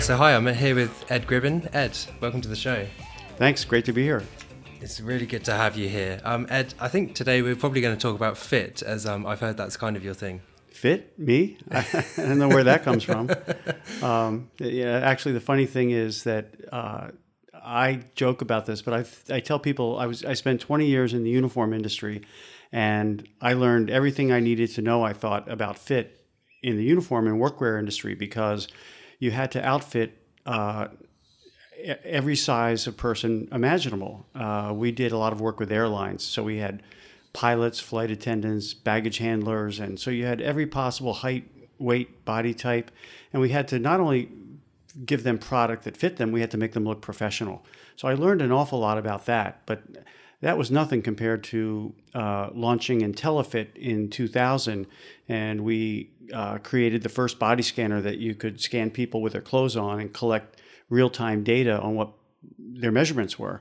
So hi, I'm here with Ed Gribbin. Ed, welcome to the show. Thanks, great to be here. It's really good to have you here. Ed, I think today we're probably going to talk about fit, as I've heard that's kind of your thing. Fit? Me? I don't know where that comes from. Actually, the funny thing is that I joke about this, but I tell people I spent 20 years in the uniform industry, and I learned everything I needed to know, I thought, about fit in the uniform and workwear industry, because you had to outfit every size of person imaginable. We did a lot of work with airlines, so we had pilots, flight attendants, baggage handlers, and so you had every possible height, weight, body type, and we had to not only give them product that fit them, we had to make them look professional. So I learned an awful lot about that, but that was nothing compared to launching IntelliFit in 2000, and we created the first body scanner that you could scan people with their clothes on and collect real-time data on what their measurements were.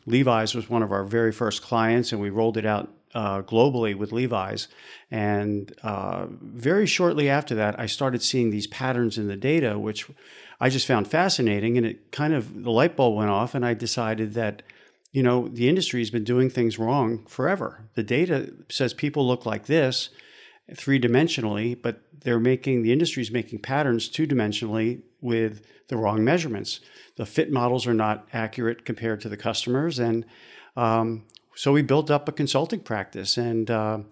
Levi's was one of our very first clients, and we rolled it out globally with Levi's. And very shortly after that, I started seeing these patterns in the data, which I just found fascinating. And it kind of, the light bulb went off, and I decided that, you know, the industry has been doing things wrong forever. The data says people look like this three-dimensionally, but the industry's making patterns two-dimensionally with the wrong measurements. The fit models are not accurate compared to the customers, and so we built up a consulting practice. And a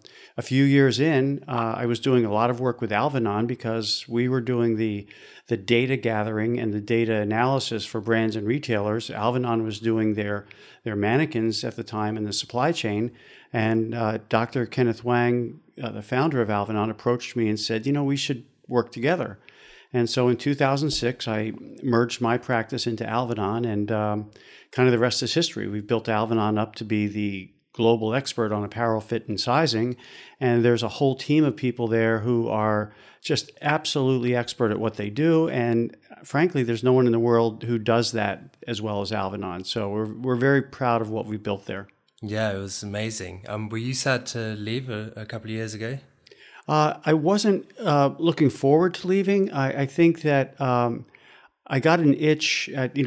few years in, I was doing a lot of work with Alvanon because we were doing the data gathering and the data analysis for brands and retailers. Alvanon was doing their mannequins at the time in the supply chain, and Dr. Kenneth Wang, the founder of Alvanon, approached me and said, you know, we should work together. And so in 2006, I merged my practice into Alvanon, and kind of the rest is history. We've built Alvanon up to be the global expert on apparel fit and sizing, and there's a whole team of people there who are just absolutely expert at what they do, and frankly, there's no one in the world who does that as well as Alvanon. So we're very proud of what we built there. Yeah, it was amazing. Were you sad to leave a couple of years ago? I wasn't looking forward to leaving. I think that I got an itch at,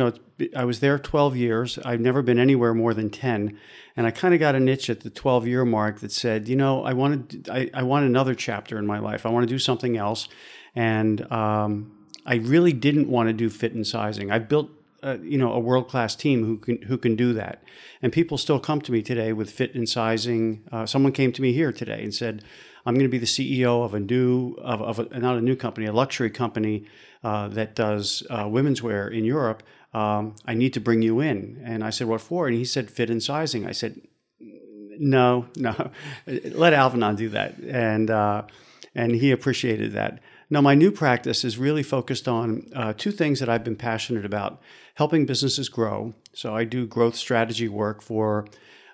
I was there 12 years. I've never been anywhere more than 10. And I kind of got an itch at the 12-year mark that said, I want another chapter in my life. I want to do something else. And I really didn't want to do fit and sizing. I built a world-class team who can do that. And people still come to me today with fit and sizing. Someone came to me here today and said, I'm going to be the CEO of not a new company, a luxury company that does women's wear in Europe. I need to bring you in. And I said, what for? And he said, fit and sizing. I said, no, let Alvanon do that. And he appreciated that. Now, my new practice is really focused on two things that I've been passionate about: helping businesses grow. So I do growth strategy work for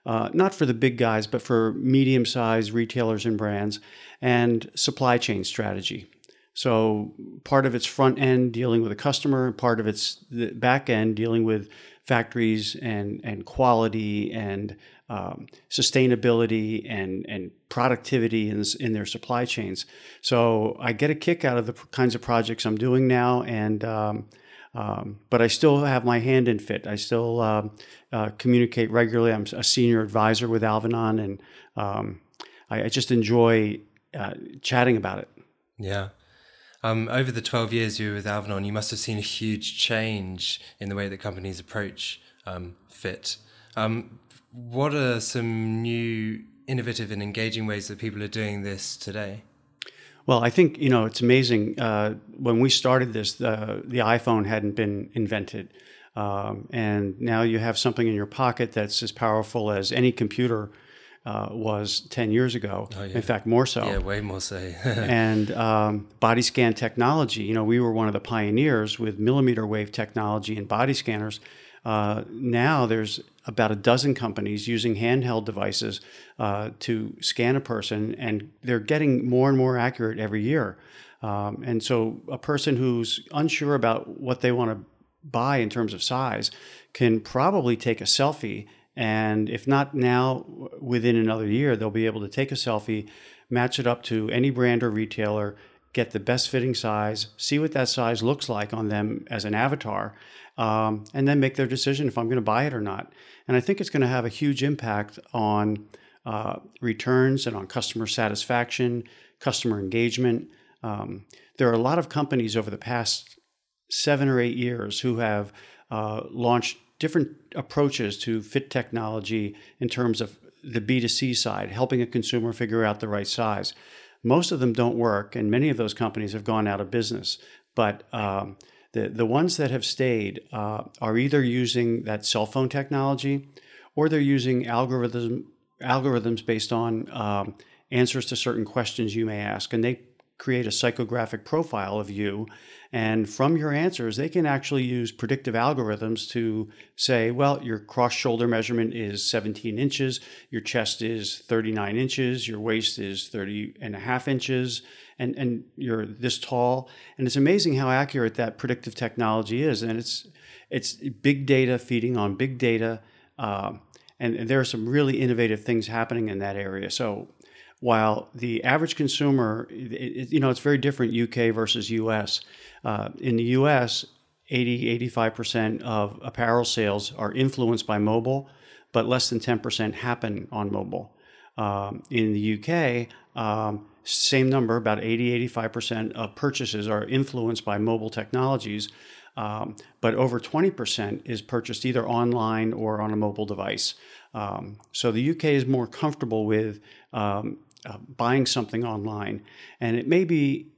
not for the big guys, but for medium-sized retailers and brands, and supply chain strategy. So part of its front end dealing with a customer, part of its the back end dealing with factories and quality and sustainability and productivity in their supply chains. So I get a kick out of the kinds of projects I'm doing now, and but I still have my hand in fit. I still communicate regularly. I'm a senior advisor with Alvanon, and I just enjoy chatting about it. Yeah. Over the 12 years you were with Alvanon, you must have seen a huge change in the way that companies approach fit. What are some new, innovative and engaging ways that people are doing this today? Well, I think, it's amazing. When we started this, the iPhone hadn't been invented. And now you have something in your pocket that's as powerful as any computer was 10 years ago. Oh, yeah. In fact, more so. Yeah, way more so. And body scan technology, we were one of the pioneers with millimeter wave technology and body scanners. Now there's about a dozen companies using handheld devices to scan a person, and they're getting more and more accurate every year. And so a person who's unsure about what they want to buy in terms of size can probably take a selfie, and if not now, within another year, they'll be able to take a selfie, match it up to any brand or retailer, get the best fitting size, see what that size looks like on them as an avatar, and then make their decision if I'm going to buy it or not. And I think it's going to have a huge impact on returns and on customer satisfaction, customer engagement. There are a lot of companies over the past 7 or 8 years who have launched different approaches to fit technology in terms of the B2C side, helping a consumer figure out the right size. Most of them don't work, and many of those companies have gone out of business. But the ones that have stayed are either using that cell phone technology, or they're using algorithms based on answers to certain questions you may ask, and they create a psychographic profile of you. And from your answers, they can actually use predictive algorithms to say, well, your cross-shoulder measurement is 17 inches, your chest is 39 inches, your waist is 30.5 inches, and you're this tall. And it's amazing how accurate that predictive technology is. And it's big data feeding on big data. And there are some really innovative things happening in that area. So while the average consumer, it's very different UK versus US. In the US, 85% of apparel sales are influenced by mobile, but less than 10% happen on mobile. In the UK, same number, about 85% of purchases are influenced by mobile technologies, but over 20% is purchased either online or on a mobile device. So the UK is more comfortable with buying something online. And it may be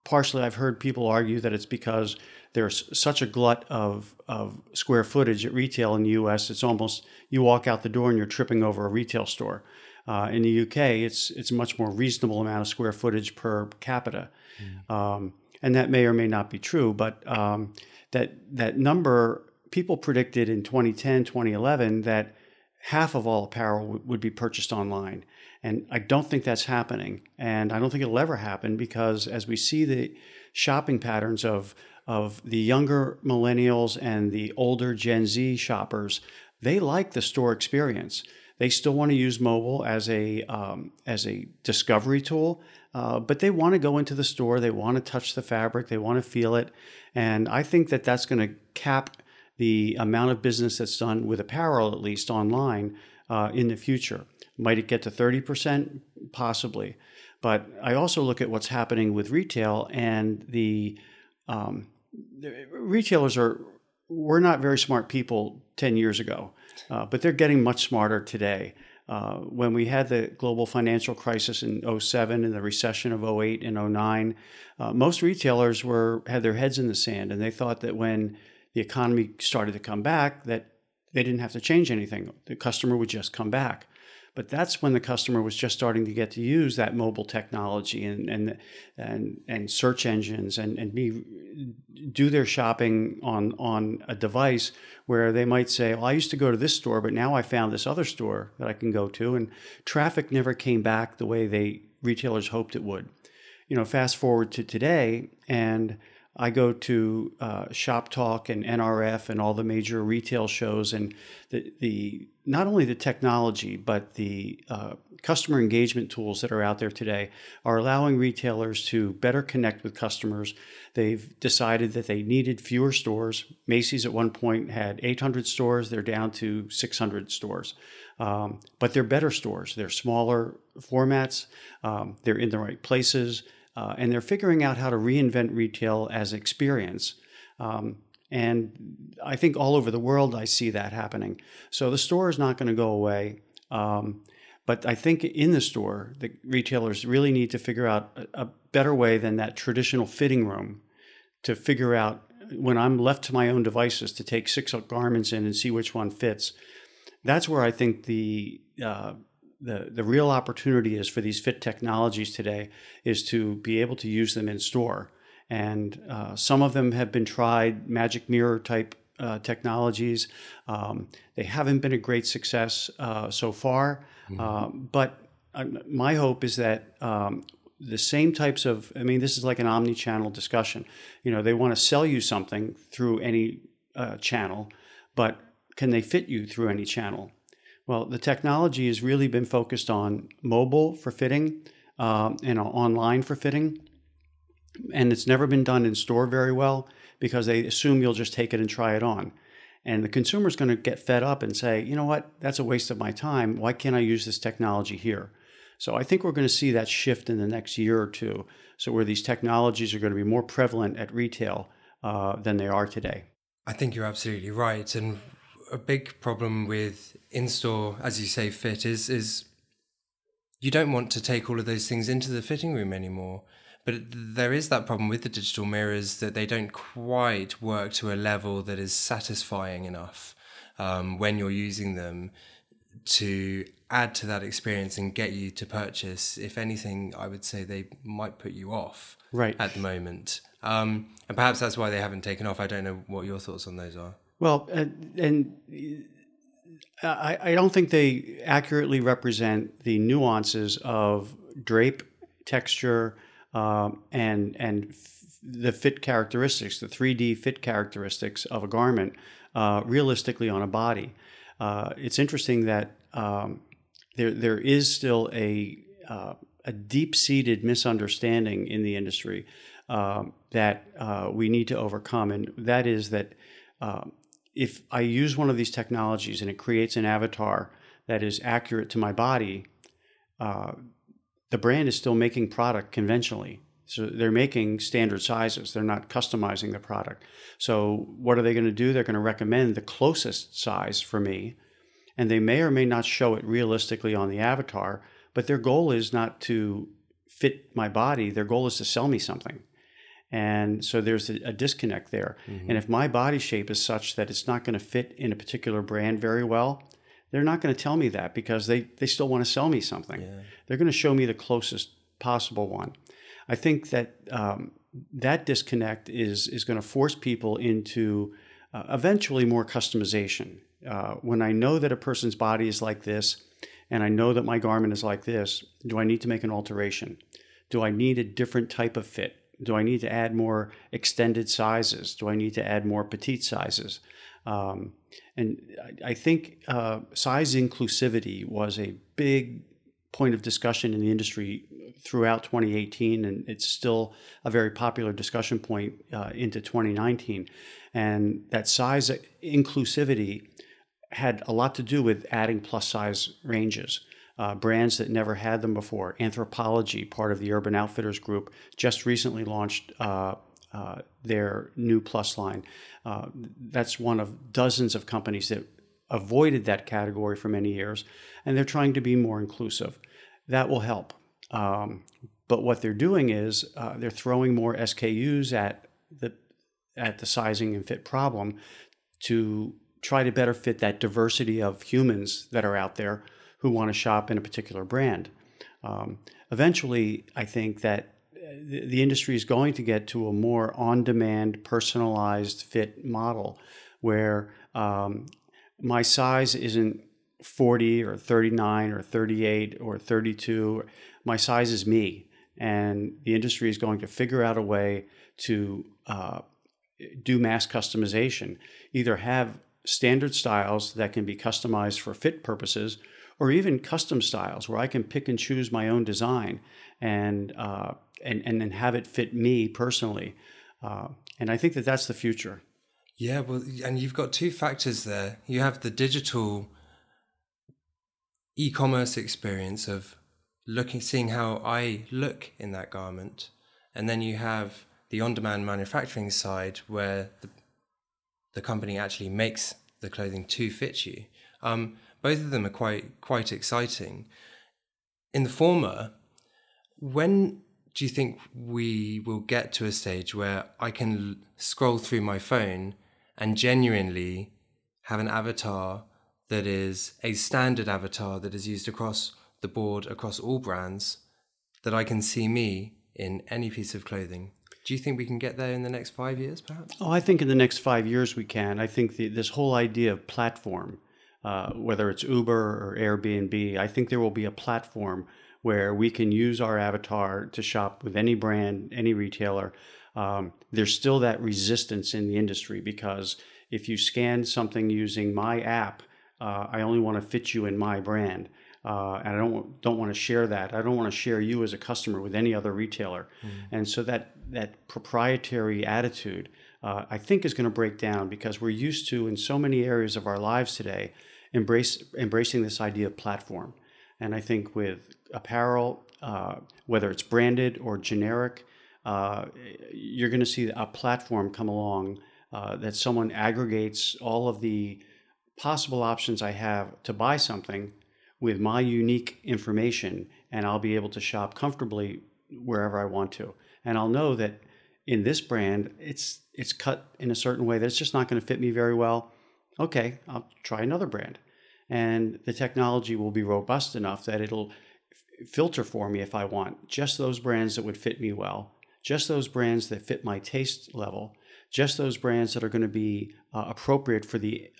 partially, I've heard people argue that it's because there's such a glut of square footage at retail in the US, it's almost, you walk out the door and you're tripping over a retail store. In the UK, it's a much more reasonable amount of square footage per capita. And that may or may not be true, but that number, people predicted in 2010, 2011 that half of all apparel would be purchased online. And I don't think that's happening. And I don't think it'll ever happen, because as we see the shopping patterns of the younger millennials and the older Gen Z shoppers, they like the store experience. They still want to use mobile as a discovery tool, but they want to go into the store. They want to touch the fabric. They want to feel it. And I think that that's going to cap the amount of business that's done with apparel, at least online, in the future. Might it get to 30%? Possibly. But I also look at what's happening with retail, and the retailers were not very smart people 10 years ago, but they're getting much smarter today. When we had the global financial crisis in 2007 and the recession of 2008 and 2009, most retailers had their heads in the sand, and they thought that when the economy started to come back, that they didn't have to change anything. The customer would just come back. But that's when the customer was just starting to get to use that mobile technology and search engines and do their shopping on a device where they might say, well, I used to go to this store, but now I found this other store that I can go to. And traffic never came back the way retailers hoped it would. Fast forward to today, and I go to Shop Talk and NRF and all the major retail shows, and the not only the technology, but the customer engagement tools that are out there today are allowing retailers to better connect with customers. They've decided that they needed fewer stores. Macy's at one point had 800 stores. They're down to 600 stores. But they're better stores. They're smaller formats. They're in the right places. And they're figuring out how to reinvent retail as experience. And I think all over the world, I see that happening. So the store is not going to go away. But I think in the store, the retailers really need to figure out a better way than that traditional fitting room to figure out, when I'm left to my own devices, to take 6 garments in and see which one fits. That's where I think the real opportunity is for these fit technologies today, is to be able to use them in store. And some of them have been tried, magic mirror type technologies. They haven't been a great success so far. But my hope is that the same types of, this is like an omni-channel discussion. They want to sell you something through any channel, but can they fit you through any channel? Well, the technology has really been focused on mobile for fitting and online for fitting. And it's never been done in store very well because they assume you'll just take it and try it on. And the consumer's going to get fed up and say, you know what, that's a waste of my time. Why can't I use this technology here? So I think we're going to see that shift in the next year or two. So where these technologies are going to be more prevalent at retail than they are today. I think you're absolutely right. And a big problem with in-store, as you say, fit is you don't want to take all of those things into the fitting room anymore. But there is that problem with the digital mirrors that they don't quite work to a level that is satisfying enough when you're using them to add to that experience and get you to purchase. If anything, I would say they might put you off at the moment. And perhaps that's why they haven't taken off. I don't know what your thoughts on those are. Well, and I don't think they accurately represent the nuances of drape, texture, and the fit characteristics, the 3D fit characteristics of a garment realistically on a body. It's interesting that there is still a deep-seated misunderstanding in the industry that we need to overcome, and that is that if I use one of these technologies and it creates an avatar that is accurate to my body, the brand is still making product conventionally. So they're making standard sizes. They're not customizing the product. So what are they going to do? They're going to recommend the closest size for me, and they may or may not show it realistically on the avatar, but their goal is not to fit my body. Their goal is to sell me something. And so there's a disconnect there. Mm-hmm. And if my body shape is such that it's not going to fit in a particular brand very well, they're not going to tell me that because they still want to sell me something. Yeah. They're going to show me the closest possible one. I think that that disconnect is going to force people into eventually more customization. When I know that a person's body is like this, and I know that my garment is like this, do I need to make an alteration? Do I need a different type of fit? Do I need to add more extended sizes? Do I need to add more petite sizes? And I think size inclusivity was a big point of discussion in the industry throughout 2018, and it's still a very popular discussion point into 2019. And that size inclusivity had a lot to do with adding plus size ranges. Brands that never had them before. Anthropology, part of the Urban Outfitters group, just recently launched their new plus line. That's one of dozens of companies that avoided that category for many years, and they're trying to be more inclusive. That will help. But what they're doing is they're throwing more SKUs at the sizing and fit problem to try to better fit that diversity of humans that are out there who want to shop in a particular brand. Eventually, I think that the industry is going to get to a more on-demand, personalized fit model where my size isn't 40 or 39 or 38 or 32. My size is me. And the industry is going to figure out a way to do mass customization, either have standard styles that can be customized for fit purposes, or even custom styles where I can pick and choose my own design and then have it fit me personally. And I think that that's the future. Yeah, well, and you've got two factors there. You have the digital e-commerce experience of seeing how I look in that garment, and then you have the on-demand manufacturing side where the company actually makes the clothing to fit you. Both of them are quite exciting. In the former, when do you think we will get to a stage where I can scroll through my phone and genuinely have an avatar that is a standard avatar that is used across the board, across all brands, that I can see me in any piece of clothing? Do you think we can get there in the next 5 years, perhaps? Oh, I think in the next 5 years we can. I think this whole idea of platform, whether it's Uber or Airbnb, I think there will be a platform where we can use our avatar to shop with any brand, any retailer. There's still that resistance in the industry because if you scan something using my app, I only want to fit you in my brand. and I don't want to share that. I don't want to share you as a customer with any other retailer. And so that proprietary attitude, I think, is going to break down, because we're used to, in so many areas of our lives today, embracing this idea of platform. And I think with apparel, whether it's branded or generic, you're going to see a platform come along that someone aggregates all of the possible options I have to buy something with my unique information, and I'll be able to shop comfortably wherever I want to. And I'll know that in this brand, it's cut in a certain way that's just not going to fit me very well. Okay, I'll try another brand. And the technology will be robust enough that it'll filter for me, if I want, just those brands that would fit me well, just those brands that fit my taste level, just those brands that are going to be appropriate for the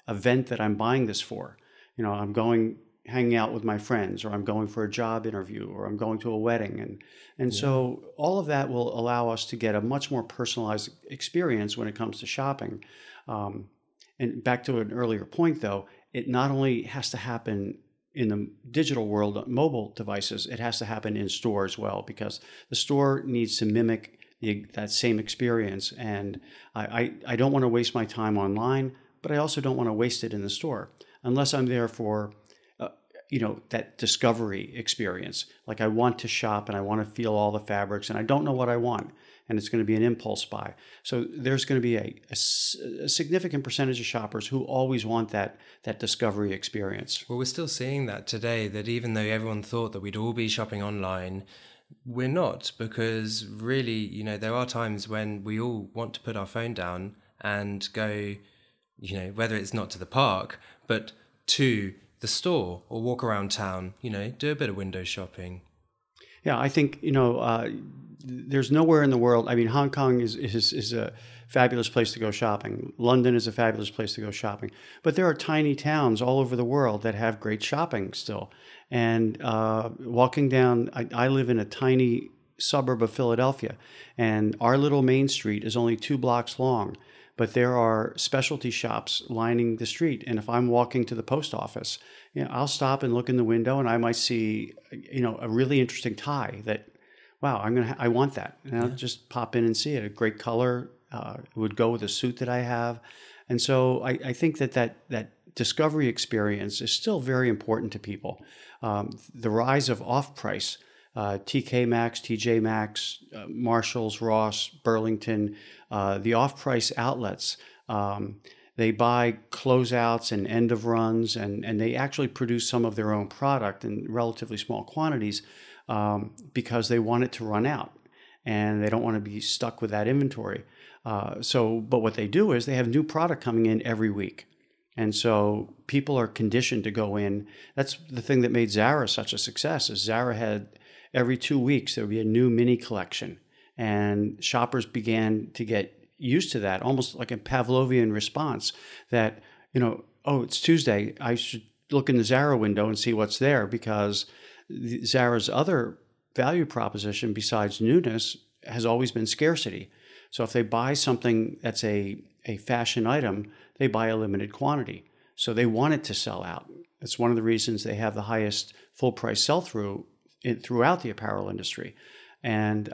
event that I'm buying this for. I'm hanging out with my friends, or I'm going for a job interview, or I'm going to a wedding. And so all of that will allow us to get a much more personalized experience when it comes to shopping. And back to an earlier point, though, it not only has to happen in the digital world, mobile devices, it has to happen in store as well, because the store needs to mimic that same experience. And I don't want to waste my time online, but I also don't want to waste it in the store unless I'm there for that discovery experience. Like, I want to shop and I want to feel all the fabrics, and I don't know what I want, and it's going to be an impulse buy. So there's going to be a significant percentage of shoppers who always want that discovery experience. Well, we're still seeing that today, that even though everyone thought that we'd all be shopping online, we're not, because really, there are times when we all want to put our phone down and go, whether it's not to the park, but to the store, or walk around town, do a bit of window shopping. Yeah, I think, there's nowhere in the world. I mean, Hong Kong is a fabulous place to go shopping. London is a fabulous place to go shopping. But there are tiny towns all over the world that have great shopping still. And walking down, I live in a tiny suburb of Philadelphia, and our little main street is only 2 blocks long. But there are specialty shops lining the street. And if I'm walking to the post office, I'll stop and look in the window, and I might see, a really interesting tie that, wow, I want that. And I'll just pop in and see it. A great color, it would go with a suit that I have. And so I think that discovery experience is still very important to people. The rise of off-price, TK Maxx, TJ Maxx, Marshalls, Ross, Burlington, the off-price outlets, they buy closeouts and end of runs, and they actually produce some of their own product in relatively small quantities because they want it to run out, and they don't want to be stuck with that inventory. But what they do is they have new product coming in every week. And so people are conditioned to go in. That's the thing that made Zara such a success, is Zara had every 2 weeks there would be a new mini collection. And shoppers began to get used to that, almost like a Pavlovian response that, oh, it's Tuesday, I should look in the Zara window and see what's there, because Zara's other value proposition besides newness has always been scarcity. So if they buy something that's a fashion item, they buy a limited quantity. So they want it to sell out. That's one of the reasons they have the highest full price sell-through throughout the apparel industry. And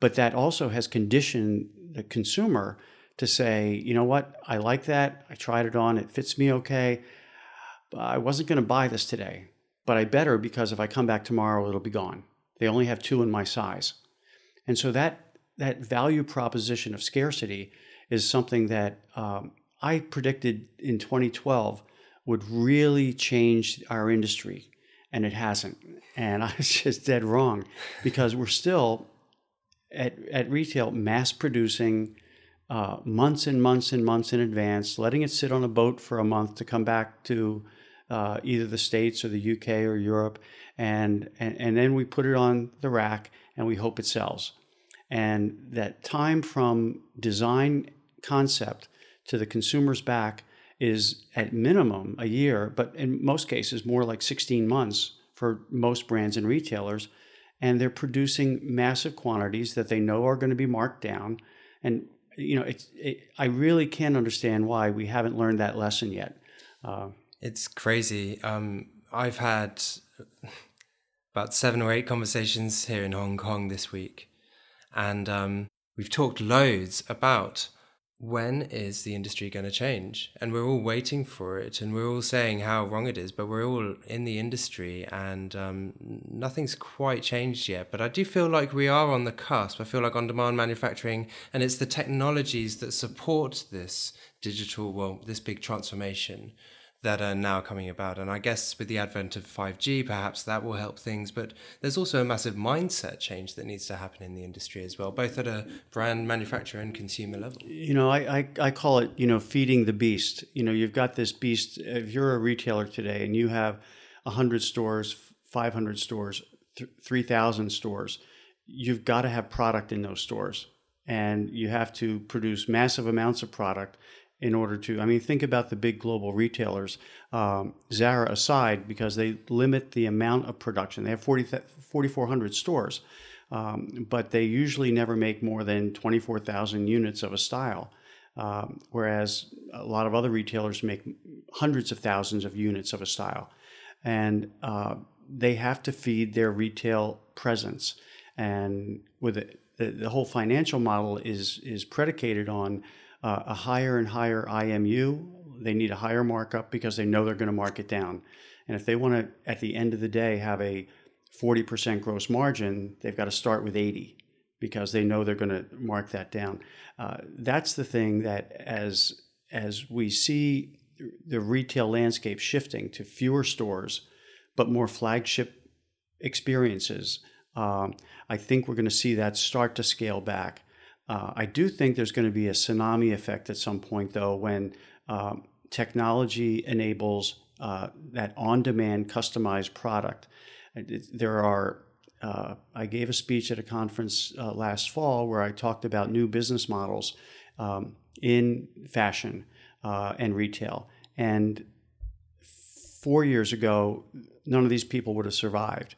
but that also has conditioned the consumer to say, you know what, I like that, I tried it on, it fits me okay, but I wasn't going to buy this today, but I better, because if I come back tomorrow, it'll be gone. They only have 2 in my size. And so that value proposition of scarcity is something that I predicted in 2012 would really change our industry, and it hasn't. And I was just dead wrong, because we're still at retail mass producing months and months and months in advance, letting it sit on a boat for a month to come back to either the States or the UK or Europe, and then we put it on the rack and we hope it sells. And that time from design concept to the consumer's back is at minimum a year, but in most cases more like 16 months for most brands and retailers. And they're producing massive quantities that they know are going to be marked down. And I really can't understand why we haven't learned that lesson yet. It's crazy. I've had about 7 or 8 conversations here in Hong Kong this week, and we've talked loads about when is the industry going to change, and we're all waiting for it, and we're all saying how wrong it is, but we're all in the industry, and nothing's quite changed yet. But I do feel like we are on the cusp. I feel like on-demand manufacturing, and it's the technologies that support this this big transformation that are now coming about. And I guess with the advent of 5G, perhaps that will help things. But there's also a massive mindset change that needs to happen in the industry as well, both at a brand, manufacturer, and consumer level. I call it, feeding the beast. You've got this beast. If you're a retailer today and you have 100 stores, 500 stores, 3,000 stores, you've got to have product in those stores. And you have to produce massive amounts of product in order to, think about the big global retailers, Zara aside, because they limit the amount of production. They have 4,400 stores, but they usually never make more than 24,000 units of a style, whereas a lot of other retailers make hundreds of thousands of units of a style. And they have to feed their retail presence. And with it, the whole financial model is predicated on a higher and higher IMU. They need a higher markup because they know they're going to mark it down. And if they want to, at the end of the day, have a 40% gross margin, they've got to start with 80 because they know they're going to mark that down. That's the thing that as we see the retail landscape shifting to fewer stores, but more flagship experiences, I think we're going to see that start to scale back. I do think there's going to be a tsunami effect at some point, though, when technology enables that on-demand customized product. I gave a speech at a conference last fall where I talked about new business models in fashion and retail. And 4 years ago, none of these people would have survived.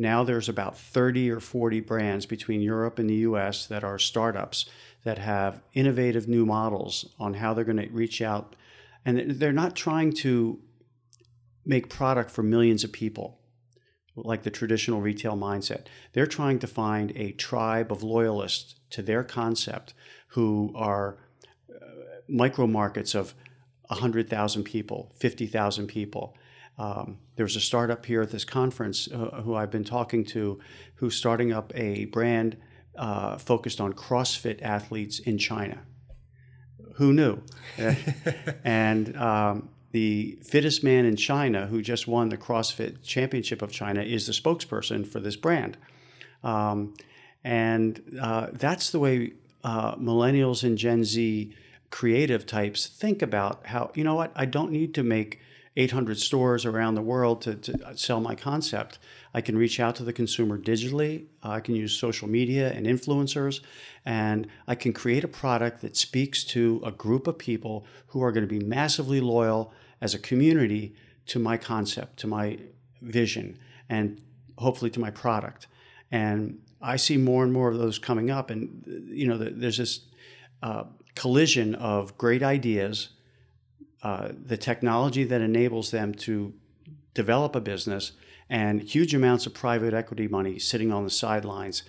Now there's about 30 or 40 brands between Europe and the US that are startups that have innovative new models on how they're going to reach out. And they're not trying to make product for millions of people like the traditional retail mindset. They're trying to find a tribe of loyalists to their concept who are micro markets of 100,000 people, 50,000 people. There's a startup here at this conference who I've been talking to who's starting up a brand focused on CrossFit athletes in China. Who knew? And the fittest man in China who just won the CrossFit Championship of China is the spokesperson for this brand. And that's the way millennials and Gen Z creative types think about how, I don't need to make 800 stores around the world to sell my concept. I can reach out to the consumer digitally. I can use social media and influencers, and I can create a product that speaks to a group of people who are going to be massively loyal as a community to my concept, to my vision, and hopefully to my product. And I see more and more of those coming up, and there's this collision of great ideas, the technology that enables them to develop a business, and huge amounts of private equity money sitting on the sidelines.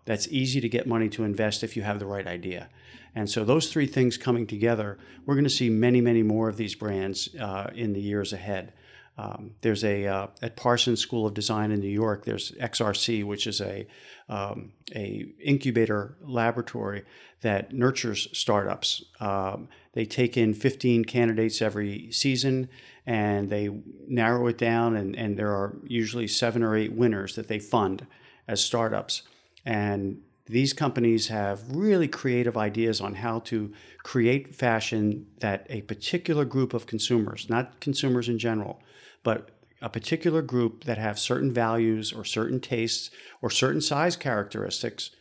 That's easy to get money to invest if you have the right idea. And so those three things coming together, we're going to see many, many more of these brands in the years ahead. There's at Parsons School of Design in New York, there's XRC, which is a incubator laboratory that nurtures startups. They take in 15 candidates every season, and they narrow it down, and there are usually 7 or 8 winners that they fund as startups. And these companies have really creative ideas on how to create fashion that a particular group of consumers, not consumers in general, but a particular group that have certain values or certain tastes or certain size characteristics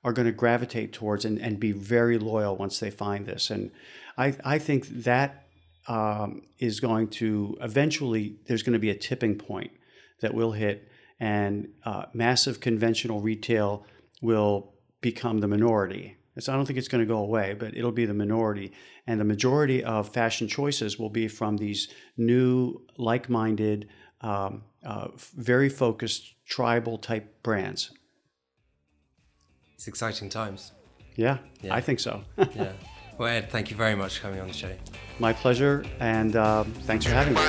are going to gravitate towards and be very loyal once they find this. And I think that is going to eventually, there's going to be a tipping point that will hit, and massive conventional retail will become the minority. So I don't think it's going to go away, but it'll be the minority. And the majority of fashion choices will be from these new, like-minded, very focused, tribal-type brands. It's exciting times. Yeah, I think so. Yeah. Well, Ed, thank you very much for coming on the show. My pleasure, and thanks for having me.